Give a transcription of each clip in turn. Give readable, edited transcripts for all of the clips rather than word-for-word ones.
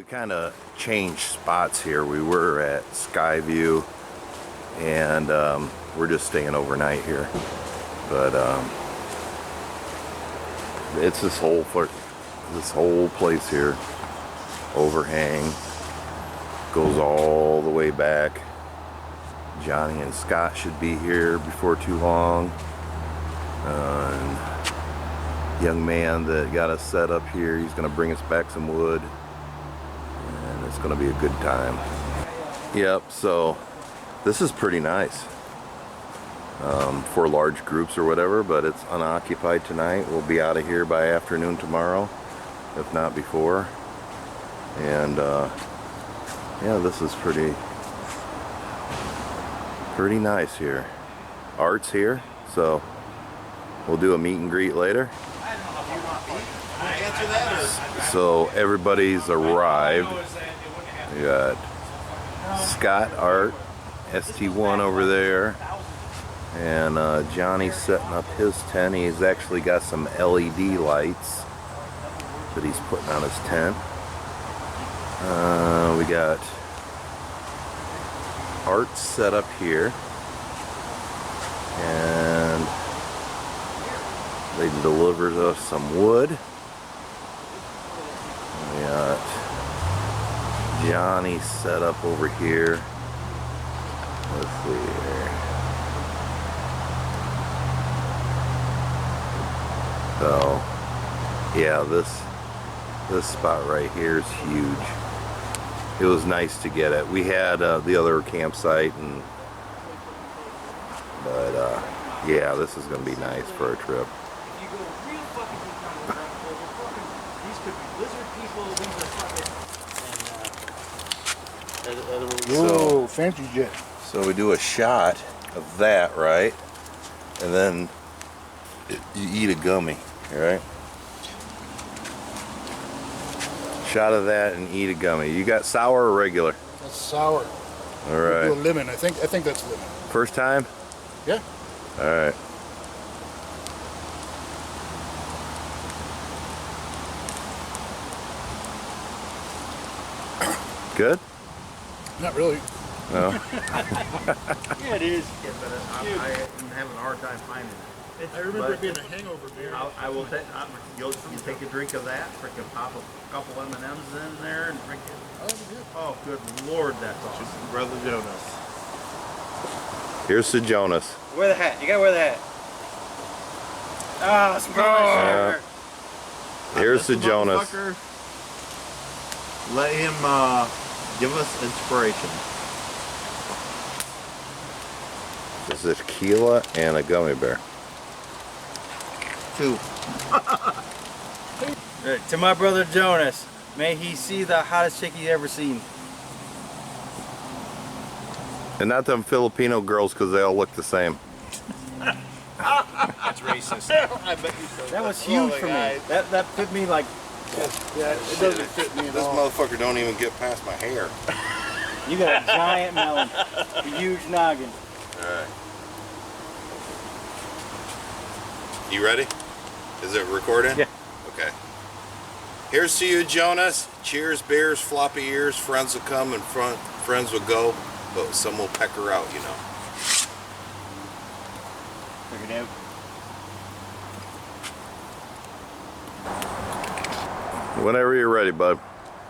kind of changed spots here. We were at Skyview, and we're just staying overnight here. But it's this whole place here. Overhang goes all the way back. Johnny and Scott should be here before too long. And young man that got us set up here, he's going to bring us back some wood, and it's going to be a good time. Yep, so this is pretty nice for large groups or whatever, but it's unoccupied tonight. We'll be out of here by afternoon tomorrow, if not before. And yeah, this is pretty nice here. Art's here, so we'll do a meet and greet later. So everybody's arrived. We got Scott, Art, ST1 over there, and Johnny's setting up his tent. He's actually got some LED lights that he's putting on his tent. We got Art set up here, and they delivered us some wood. We got Johnny set up over here. Let's see here. So yeah, this spot right here is huge. It was nice to get it. We had the other campsite, but yeah, this is going to be nice for a trip. Whoa, fancy jet. So we do a shot of that, right? And then you eat a gummy, right? Shot of that and eat a gummy. You got sour or regular? That's sour. All right. We'll do a lemon. I think that's lemon. First time? Yeah. All right. Good? Not really. No. Yeah, it is. Yeah, but I'm having a hard time finding it. I remember it being a hangover beer. I will take. You take a drink of that. Freaking pop a couple M&Ms in there and drink it. Oh, good Lord, that's awesome. Brother Jonas. Here's the Jonas. Wear the hat. You gotta wear the hat. Ah, surprise! Here's the Jonas. Let him give us inspiration. This is tequila and a gummy bear. 2. To my brother Jonas, may he see the hottest chick he's ever seen. And not them Filipino girls, because they all look the same. That's racist. I bet you so. That was huge for me. That fit me like. Yeah, it doesn't fit me at all. This motherfucker don't even get past my hair. You got a giant melon, a huge noggin. Alright. You ready? Is it recording? Yeah. Okay. Here's to you, Jonas. Cheers, beers, floppy ears. Friends will come and friends will go, but some will peck her out, you know. Check it out. Whenever you're ready, bud.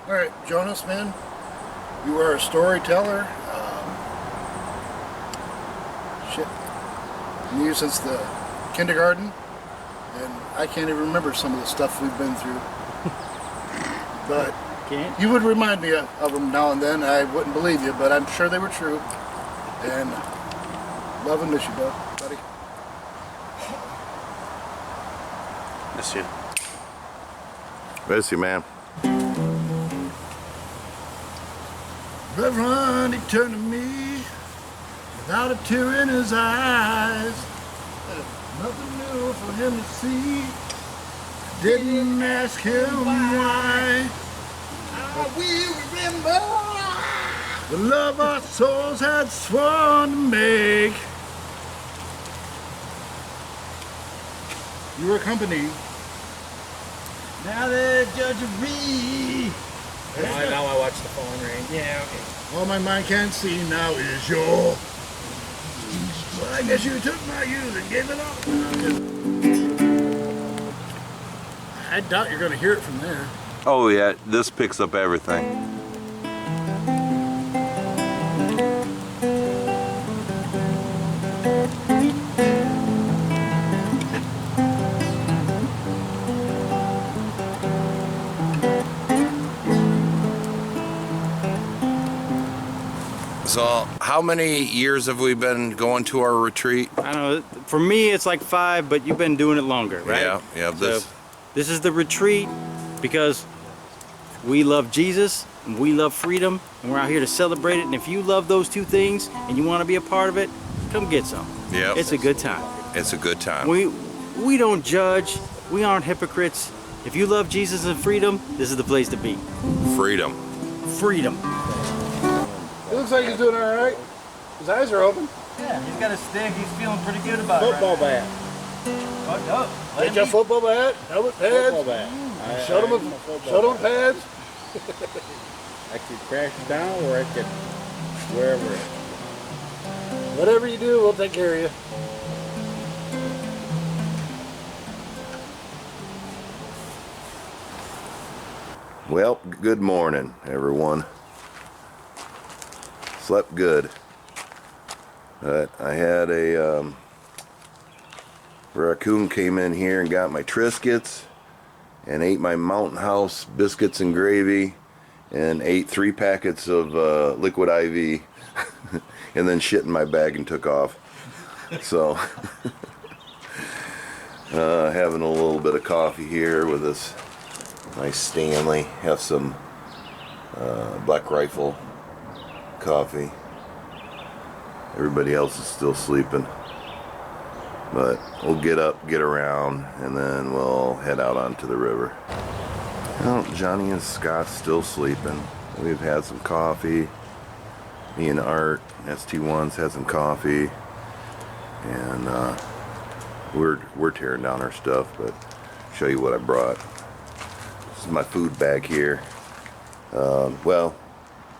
All right, Jonas, man, you are a storyteller. Shit, knew you since the kindergarten, and I can't even remember some of the stuff we've been through. But you would remind me of them now and then. I wouldn't believe you, but I'm sure they were true. And love and miss you, buddy. Miss you. Miss you, man. Reverend, he turned to me without a tear in his eyes. Nothing new for him to see. Didn't ask him why. I will remember the love our souls had sworn to make. You were company. Now the judge of me. Now I watch the falling rain. Yeah, okay. All my mind can see now is your. Well, I guess you took my youth and gave it up. I doubt you're going to hear it from there. Oh yeah, this picks up everything. So, how many years have we been going to our retreat? I don't know. For me, it's like 5, but you've been doing it longer, right? Yeah. So, this is the retreat because we love Jesus and we love freedom, and we're out here to celebrate it. And if you love those two things and you want to be a part of it, come get some. Yeah. It's a good time. It's a good time. We don't judge. We aren't hypocrites. If you love Jesus and freedom, this is the place to be. Freedom. Freedom. It looks like he's doing all right. His eyes are open. Yeah, he's got a stick. He's feeling pretty good about Football bat. Get your football bat. Helmet pads. Football bat. Shut him with pads. I could crash down or I could wherever. Whatever you do, we'll take care of you. Well, good morning, everyone. Slept good. But I had a raccoon came in here and got my Triscuits and ate my Mountain House biscuits and gravy and ate 3 packets of liquid IV and then shit in my bag and took off. So having a little bit of coffee here with this nice Stanley. Have some Black Rifle coffee. Everybody else is still sleeping, but we'll get up, get around, and then we'll head out onto the river. Well, Johnny and Scott's still sleeping. We've had some coffee. Me and Art, ST1's had some coffee, and we're tearing down our stuff, but show you what I brought. This is my food bag here. Well,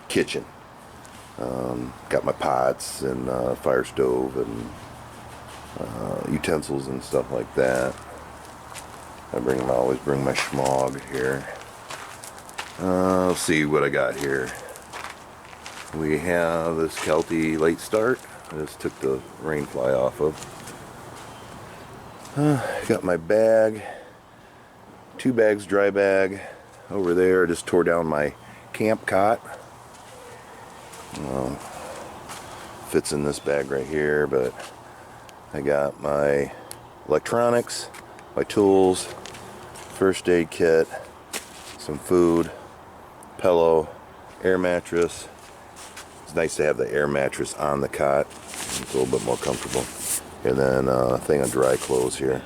kitchen. Got my pots and fire stove and utensils and stuff like that. I always bring my schmog here. Let's see what I got here. We have this Kelty late start. I just took the rain fly off of. Got my bag. 2 bags dry bag over there. I just tore down my camp cot. Fits in this bag right here, but I got my electronics, my tools, first aid kit, some food, pillow, air mattress. It's nice to have the air mattress on the cot. It's a little bit more comfortable. And then a thing of dry clothes here.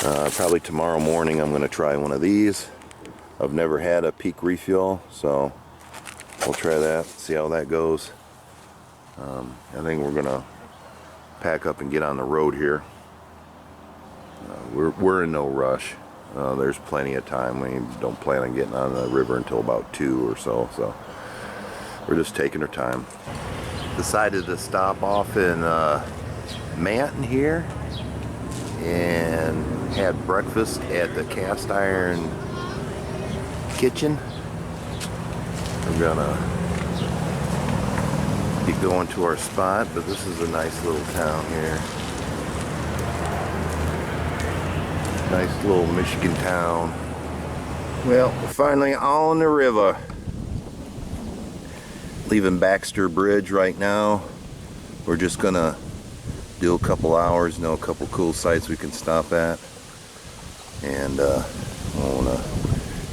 Probably tomorrow morning I'm going to try one of these. I've never had a peak refuel, so we'll try that, see how that goes. I think we're gonna pack up and get on the road here. We're in no rush. There's plenty of time. We don't plan on getting on the river until about 2 or so. So we're just taking our time. Decided to stop off in Manton here and had breakfast at the cast iron kitchen. We're gonna be going to our spot, but this is a nice little town here. Nice little Michigan town. Well, we're finally on the river. Leaving Baxter Bridge right now. We're just gonna do a couple hours, know a couple cool sites we can stop at, and I wanna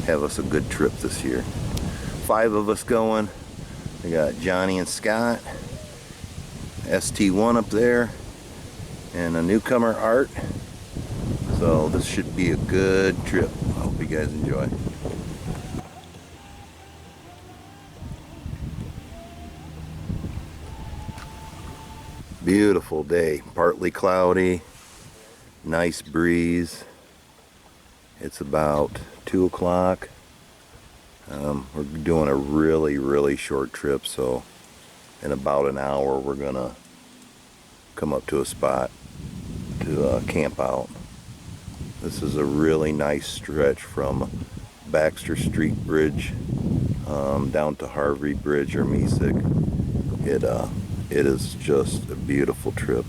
have us a good trip this year. 5 of us going. We got Johnny and Scott, ST1 up there, and a newcomer, Art. So this should be a good trip. I hope you guys enjoy. Beautiful day, partly cloudy, nice breeze. It's about 2 o'clock. We're doing a really short trip, so in about an hour we're gonna come up to a spot to camp out. This is a really nice stretch from Baxter Street Bridge down to Harvey Bridge or Mesick. It is just a beautiful trip.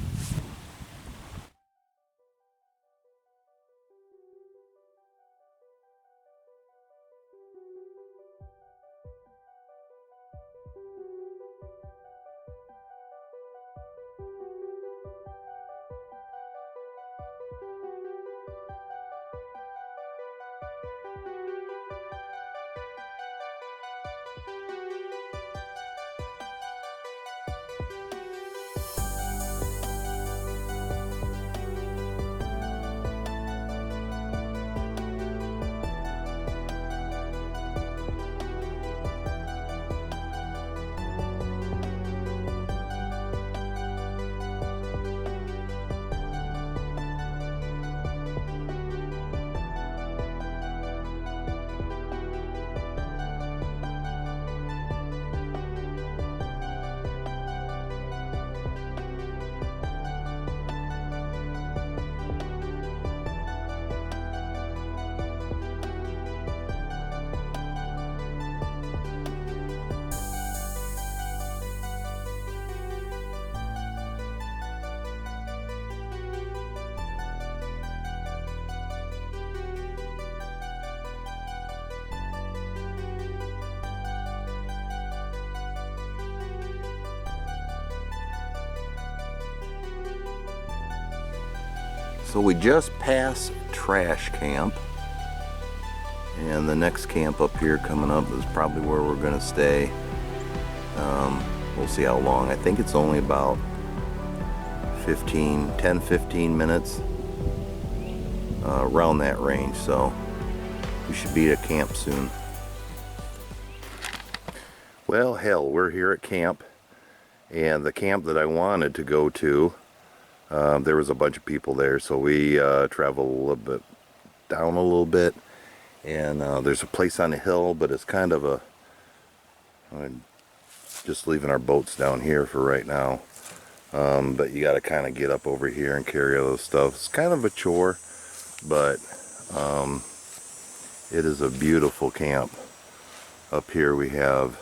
So we just passed Trash Camp, and the next camp up here coming up is probably where we're gonna stay. We'll see how long. I think it's only about 10-15 minutes, around that range, so we should be at camp soon. Well, hell, we're here at camp, and the camp that I wanted to go to, there was a bunch of people there, so we traveled a little bit down a little bit, and there's a place on the hill, but it's kind of just leaving our boats down here for right now, but you got to kind of get up over here and carry all this stuff. It's kind of a chore, but it is a beautiful camp. Up here we have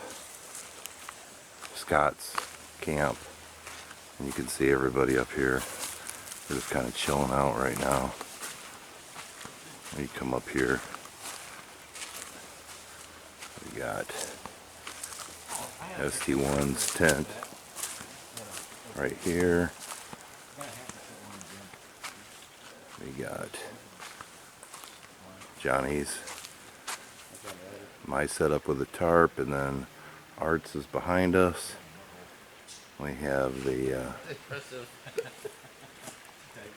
Scott's camp, and you can see everybody up here. We're just kind of chilling out right now. You come up here, we got ST1's tent right here. We got Johnny's, my setup with a tarp, and then Art's is behind us. We have the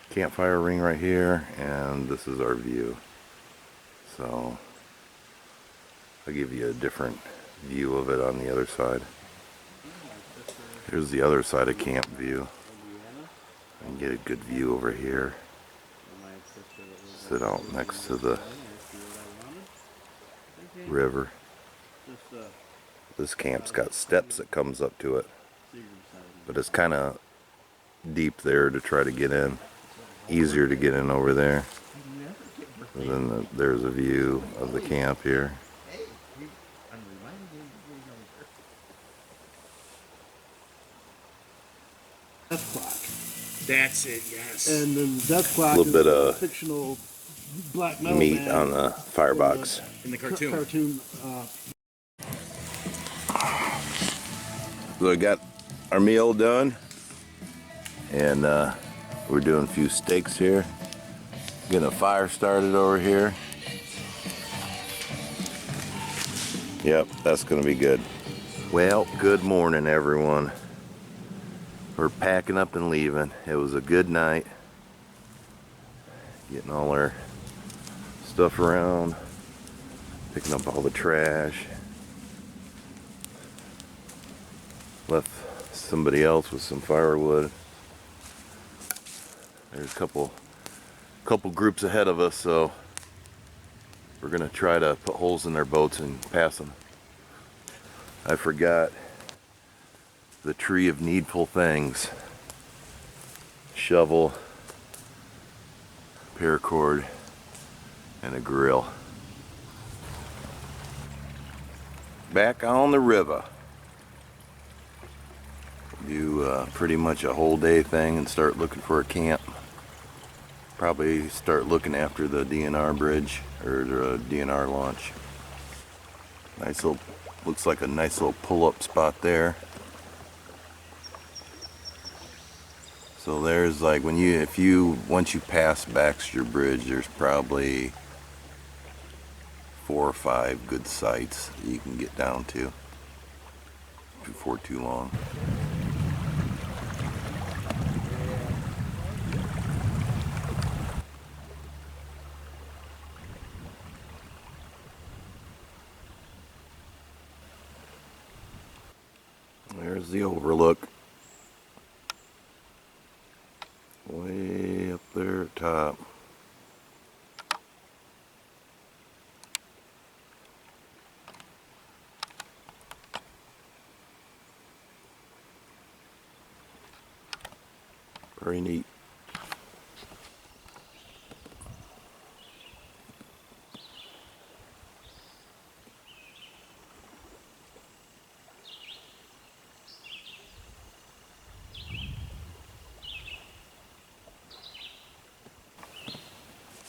campfire ring right here, and this is our view. So I'll give you a different view of it on the other side. Here's the other side of camp view. I can get a good view over here. Sit out next to the river. This camp's got steps that comes up to it, but it's kind of deep there to try to get in. Easier to get in over there. And then there's a view of the camp here. Death clock. That's it, yes. And then death clock A little bit of fictional black metal meat band on the firebox. In the cartoon. So we got our meal done, and we're doing a few steaks here. Getting a fire started over here. Yep, that's gonna be good. Well, good morning, everyone. We're packing up and leaving. It was a good night. Getting all our stuff around, picking up all the trash. Left somebody else with some firewood. There's a couple groups ahead of us, so We're gonna try to put holes in their boats and pass them. I forgot the tree of needful things. Shovel, paracord, and a grill. Back on the river. Do pretty much a whole day thing and start looking for a camp. Probably start looking after the DNR bridge or the DNR launch. Nice little, looks like a nice little pull-up spot there. So there's like when once you pass Baxter Bridge, there's probably 4 or 5 good sites that you can get down to before too long. There's the overlook. Way up there at top. Very neat.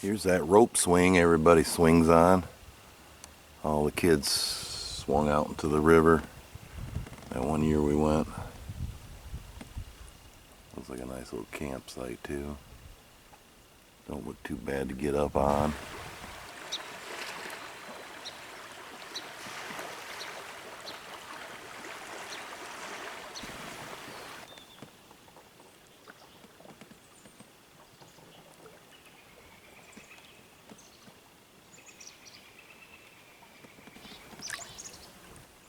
Here's that rope swing everybody swings on. All the kids swung out into the river. That one year we went. Looks like a nice little campsite too. Don't look too bad to get up on.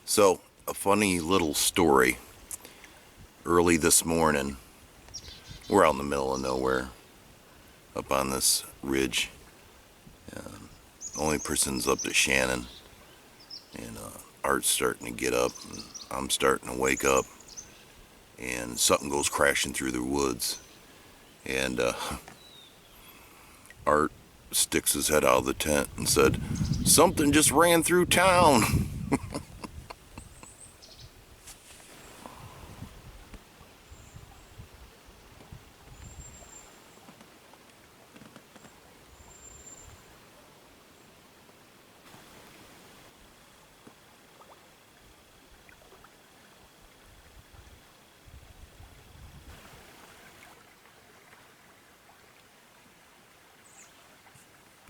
So, a funny little story. Early this morning, we're out in the middle of nowhere, up on this ridge. Only person's up to Shannon, and Art's starting to get up, and I'm starting to wake up, and something goes crashing through the woods, and Art sticks his head out of the tent and said, "Something just ran through town."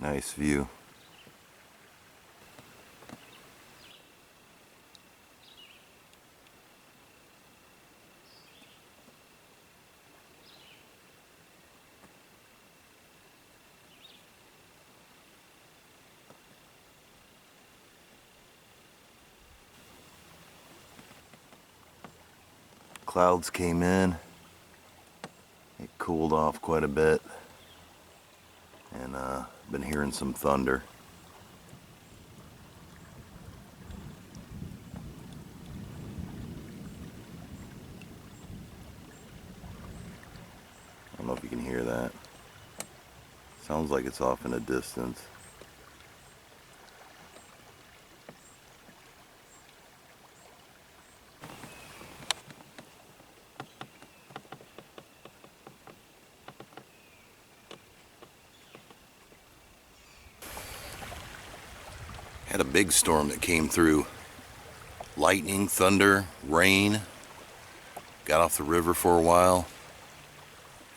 Nice view. Clouds came in. It cooled off quite a bit. And been hearing some thunder. I don't know if you can hear that. Sounds like it's off in the distance. Had a big storm that came through. Lightning, thunder, rain. Got off the river for a while.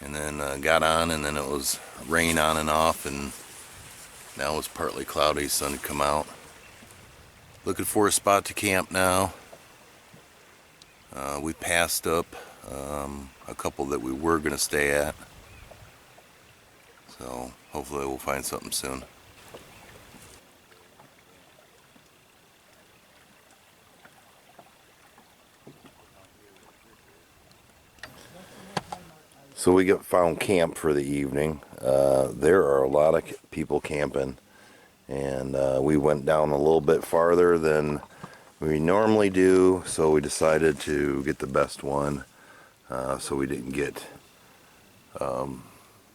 And then got on, and then it was rain on and off, and now it's partly cloudy, sun had come out. Looking for a spot to camp now. We passed up a couple that we were going to stay at. So hopefully we'll find something soon. So we found camp for the evening. There are a lot of people camping, and we went down a little bit farther than we normally do, so we decided to get the best one, so we didn't get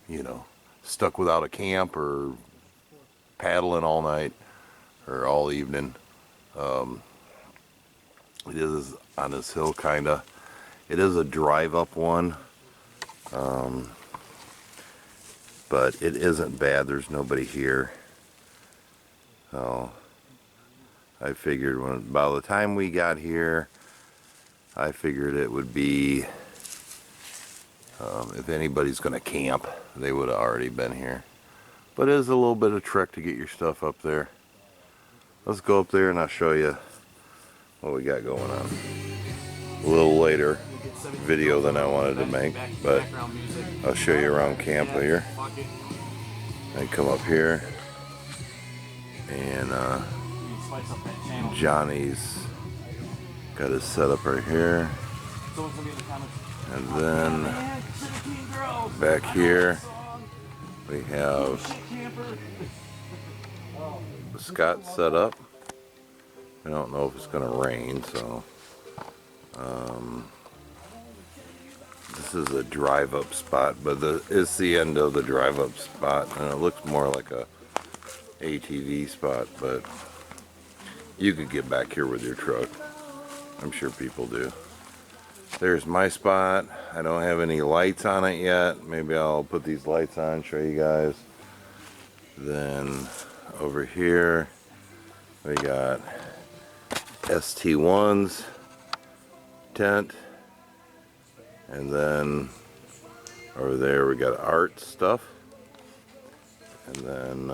you know, stuck without a camp or paddling all night or all evening. It is on this hill, kinda. It is a drive up one, but it isn't bad. There's nobody here. So I figured by the time we got here, I figured it would be, if anybody's gonna camp, they would have already been here. But it is a little bit of trek to get your stuff up there. Let's go up there and I'll show you what we got going on. A little later video than I wanted to make, but I'll show you around camp here. I come up here and Johnny's got his setup right here, and then back here we have Scott set up. I don't know if it's gonna rain, so this is a drive-up spot, but it's the end of the drive-up spot, and it looks more like a ATV spot, but you could get back here with your truck. I'm sure people do. There's my spot. I don't have any lights on it yet. Maybe I'll put these lights on, show you guys. Then over here we got ST1's tent, and then over there we got art stuff, and then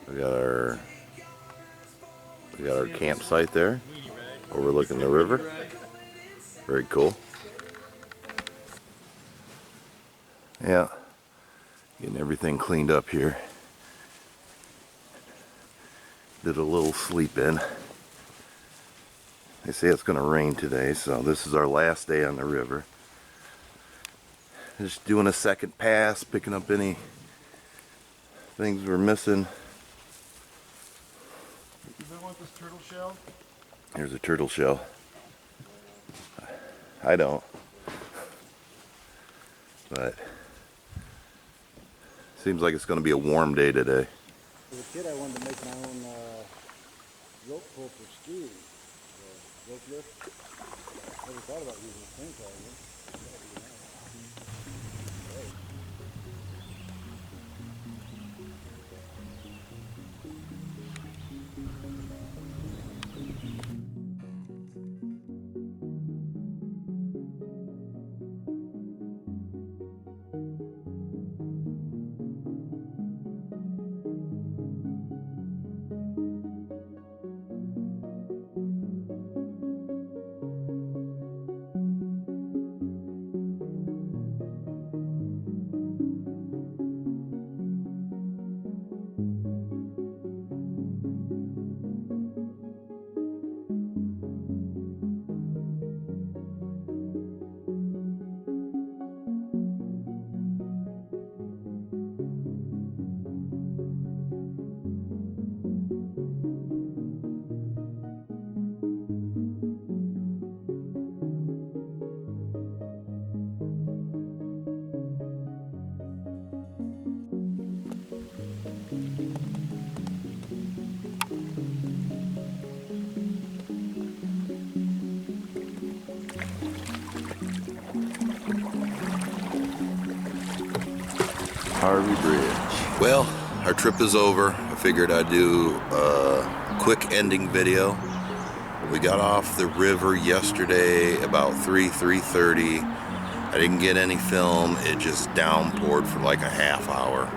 we got our campsite there overlooking the river. Very cool. Yeah, getting everything cleaned up here. Did a little sleep in. They say it's going to rain today, so this is our last day on the river. Just doing a second pass, picking up any things we're missing. You don't want this turtle shell? Here's a turtle shell. I don't. But seems like it's going to be a warm day today. As a kid, I wanted to make my own rope pull for skiing. Rope lift. Never thought about using a thing called it. Harvey Bridge. Well, our trip is over. I figured I'd do a quick ending video. We got off the river yesterday about 3:30. I didn't get any film. It just downpoured for like a half hour.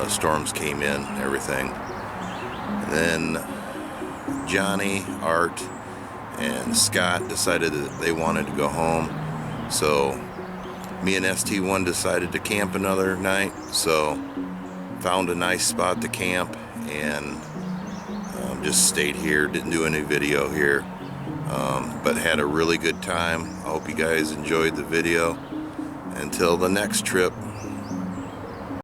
Storms came in, everything. And then Johnny, Art, and Scott decided that they wanted to go home. So me and ST1 decided to camp another night, so found a nice spot to camp and just stayed here, didn't do any video here, but had a really good time. I hope you guys enjoyed the video. Until the next trip,